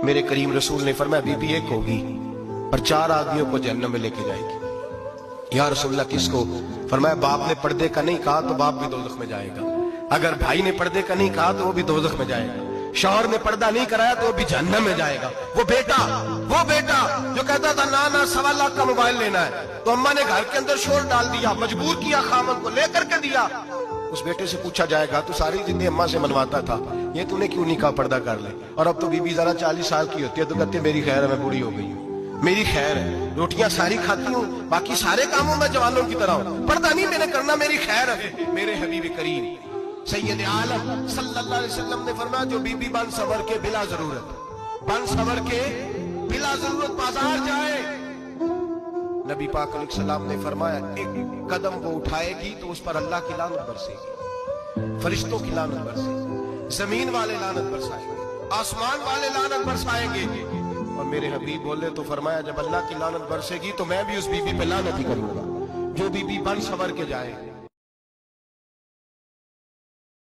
میرے کریم رسول نے فرمایا بیوی ایک ہوگی اور 4 آدمیوں کو جہنم میں لے کے جائے گی۔ یا رسول اللہ کس کو؟ فرمایا باپ نے پردے کا نہیں کہا تو باپ بھی دوزخ میں جائے گا، اگر بھائی نے پردے کا نہیں کہا تو وہ بھی دوزخ میں جائے گا، شوہر نے پردہ نہیں کرایا تو وہ بھی جہنم میں جائے گا۔ وہ بیٹا جو کہتا تھا نا 1.25 لاکھ کا موبائل لینا ہے، تو اماں نے گھر کے اندر شور ڈال دیا، مجبور کیا، خامن کو لے کر کے دیا۔ اس بیٹے سے پوچھا جائے گا تو ساری زندگی اماں سے منواتا تھا، یہ تو نے کیوں نہیں کہا پردہ کر لے؟ اور اب تو بی بی ذرا 40 سال کی ہوتی ہے تو کہتے میری خیر ہے، میں بوڑھی ہو گئی ہوں، میری خیر ہے، روٹیاں ساری کھاتی ہوں، باقی سارے کاموں میں جوانوں کی طرح ہوں، پردہ نہیں میں نے کرنا، میری خیر ہے۔ میرے حبیب کریم سید عالم صلی اللہ علیہ وسلم نے فرمایا جو بی بی بن سور کے بلا ضرورت بازار جائے، نبی پاک علیہ السلام نے فرمایا ایک قدم وہ اٹھائے گی تو اس پر اللہ کی لعنت برسے گی، فرشتوں کی لعنت برسے گی، زمین والے لعنت برسائیں گے، آسمان والے لعنت برسائیں گے۔ اور میرے حبیب بولے تو فرمایا جب اللہ کی لعنت برسے گی تو میں بھی اس بی بی پہ لعنت ہی کروں گا جو بی بی بن سور کے جائے۔